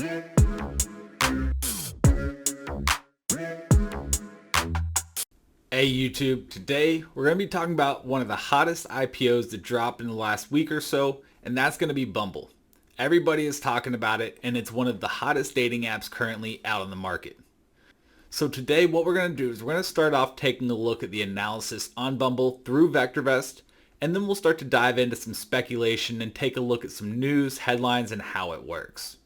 Hey YouTube, today we're going to be talking about one of the hottest IPOs that dropped in the last week or so, and that's going to be Bumble. Everybody is talking about it, and it's one of the hottest dating apps currently out on the market. So today what we're going to do is we're going to start off taking a look at the analysis on Bumble through VectorVest, and then we'll start to dive into some speculation and take a look at some news, headlines, and how it works.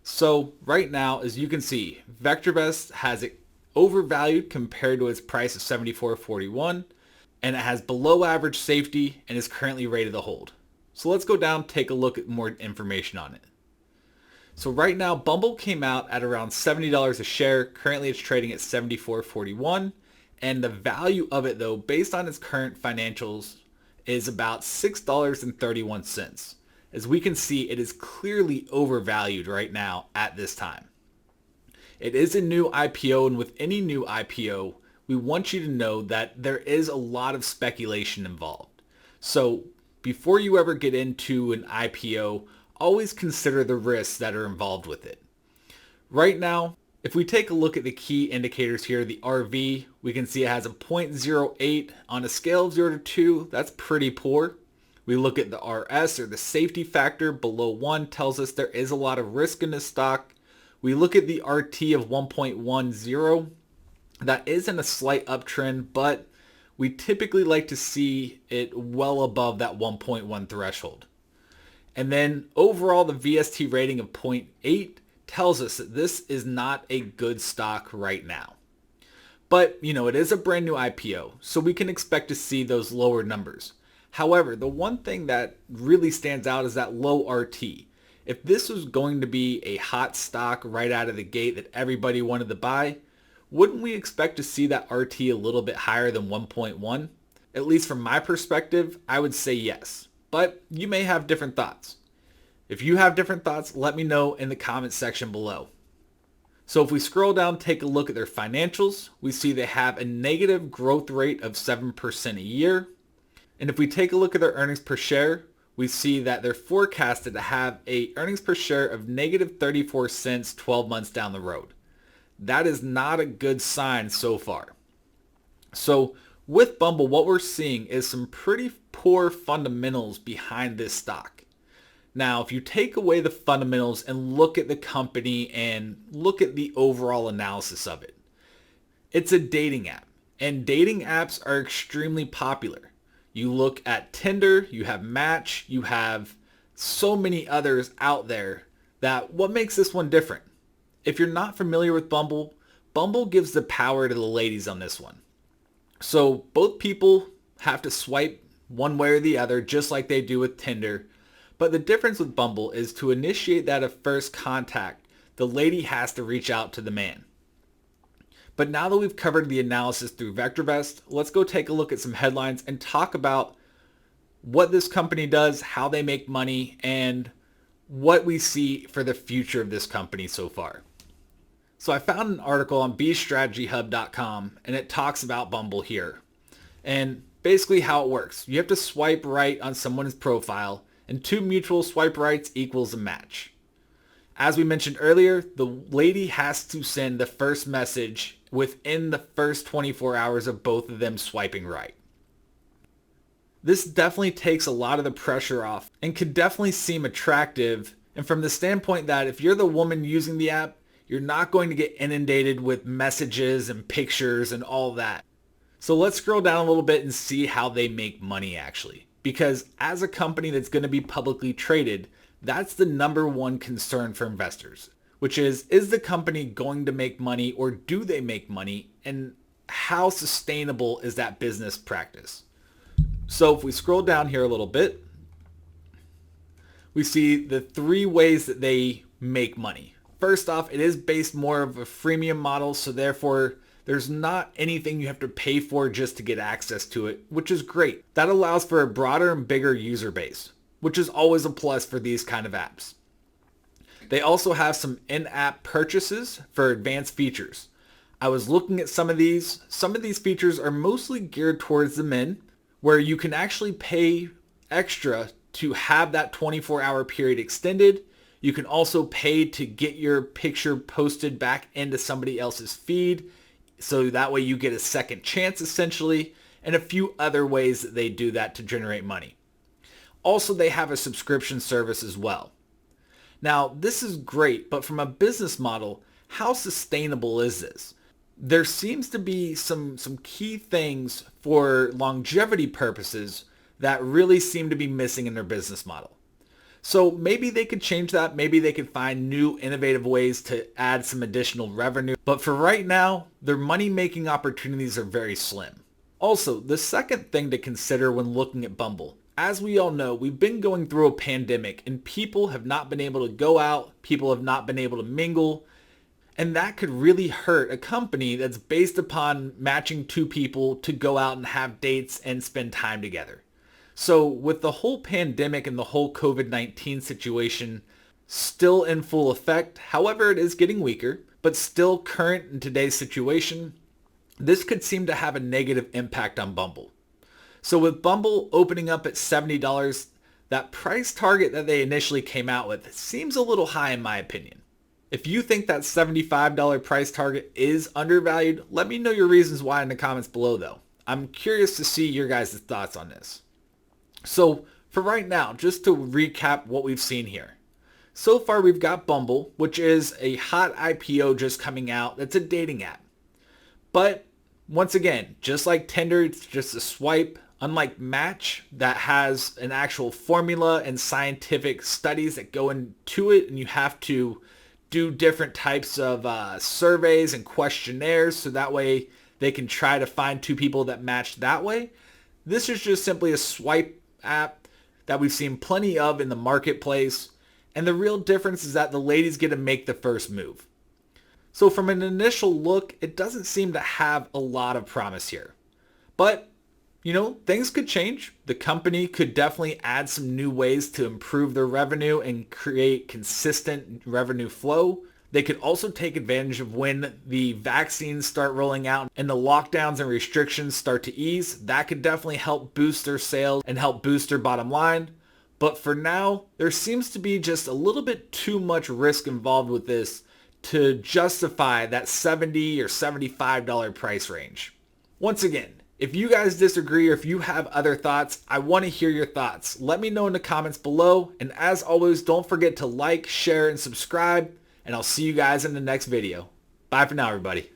So right now, as you can see, VectorVest has it overvalued compared to its price of $74.41, and it has below average safety and is currently rated to hold. So let's go down and take a look at more information on it. So right now, Bumble came out at around $70 a share. Currently it's trading at $74.41, and the value of it though, based on its current financials, is about $6.31. As we can see, it is clearly overvalued right now at this time. It is a new IPO, and with any new IPO, we want you to know that there is a lot of speculation involved. So before you ever get into an IPO, always consider the risks that are involved with it. Right now, if we take a look at the key indicators here, the RV, we can see it has a 0.08 on a scale of 0 to 2. That's pretty poor. We look at the RS, or the safety factor, below 1 tells us there is a lot of risk in this stock. We look at the RT of 1.10. That is in a slight uptrend, but we typically like to see it well above that 1.1 threshold. And then overall, the VST rating of 0.8 tells us that this is not a good stock right now. But, it is a brand new IPO, so we can expect to see those lower numbers. However, the one thing that really stands out is that low RT. If this was going to be a hot stock right out of the gate that everybody wanted to buy, wouldn't we expect to see that RT a little bit higher than 1.1? At least from my perspective, I would say yes. But you may have different thoughts. If you have different thoughts, let me know in the comments section below. So if we scroll down, take a look at their financials, we see they have a negative growth rate of 7% a year. And if we take a look at their earnings per share, we see that they're forecasted to have a earnings per share of negative 34 cents 12 months down the road. That is not a good sign so far. So with Bumble, what we're seeing is some pretty poor fundamentals behind this stock. Now, if you take away the fundamentals and look at the company and look at the overall analysis of it, it's a dating app, and dating apps are extremely popular. You look at Tinder, you have Match, you have so many others out there that what makes this one different? If you're not familiar with Bumble, Bumble gives the power to the ladies on this one. So both people have to swipe one way or the other just like they do with Tinder. But the difference with Bumble is to initiate that at first contact, the lady has to reach out to the man. But now that we've covered the analysis through VectorVest, let's go take a look at some headlines and talk about what this company does, how they make money, and what we see for the future of this company so far. So I found an article on bstrategyhub.com, and it talks about Bumble here. And basically how it works. You have to swipe right on someone's profile, and 2 mutual swipe rights equals a match. As we mentioned earlier, the lady has to send the first message within the first 24 hours of both of them swiping right. This definitely takes a lot of the pressure off and could definitely seem attractive, and from the standpoint that if you're the woman using the app, you're not going to get inundated with messages and pictures and all that. So let's scroll down a little bit and see how they make money actually. Because as a company that's going to be publicly traded, that's the number one concern for investors, which is the company going to make money, or do they make money, and how sustainable is that business practice? So if we scroll down here a little bit, we see the 3 ways that they make money. First off, it is based more of a freemium model, so therefore there's not anything you have to pay for just to get access to it, which is great. That allows for a broader and bigger user base, which is always a plus for these kind of apps. They also have some in-app purchases for advanced features. I was looking at some of these. Some of these features are mostly geared towards the men, where you can actually pay extra to have that 24-hour period extended. You can also pay to get your picture posted back into somebody else's feed, so that way you get a second chance essentially, and a few other ways that they do that to generate money. Also, they have a subscription service as well. Now, this is great, but from a business model, how sustainable is this? There seems to be some key things for longevity purposes that really seem to be missing in their business model. So maybe they could change that. Maybe they could find new innovative ways to add some additional revenue. But for right now, their money-making opportunities are very slim. Also, the second thing to consider when looking at Bumble, as we all know, we've been going through a pandemic and people have not been able to go out, people have not been able to mingle, and that could really hurt a company that's based upon matching two people to go out and have dates and spend time together. So with the whole pandemic and the whole COVID-19 situation still in full effect, however, it is getting weaker, but still current in today's situation, this could seem to have a negative impact on Bumble. So with Bumble opening up at $70, that price target that they initially came out with seems a little high in my opinion. If you think that $75 price target is undervalued, let me know your reasons why in the comments below though. I'm curious to see your guys' thoughts on this. So for right now, just to recap what we've seen here. So far we've got Bumble, which is a hot IPO just coming out. That's a dating app. But once again, just like Tinder, it's just a swipe. Unlike Match, that has an actual formula and scientific studies that go into it, and you have to do different types of surveys and questionnaires so that way they can try to find two people that match that way. This is just simply a swipe app that we've seen plenty of in the marketplace, and the real difference is that the ladies get to make the first move. So from an initial look, it doesn't seem to have a lot of promise here. But, you know, things could change. The company could definitely add some new ways to improve their revenue and create consistent revenue flow. They could also take advantage of when the vaccines start rolling out and the lockdowns and restrictions start to ease. That could definitely help boost their sales and help boost their bottom line. But for now, there seems to be just a little bit too much risk involved with this to justify that $70 or $75 price range. Once again, if you guys disagree or if you have other thoughts, I want to hear your thoughts. Let me know in the comments below. And as always, don't forget to like, share, and subscribe. And I'll see you guys in the next video. Bye for now, everybody.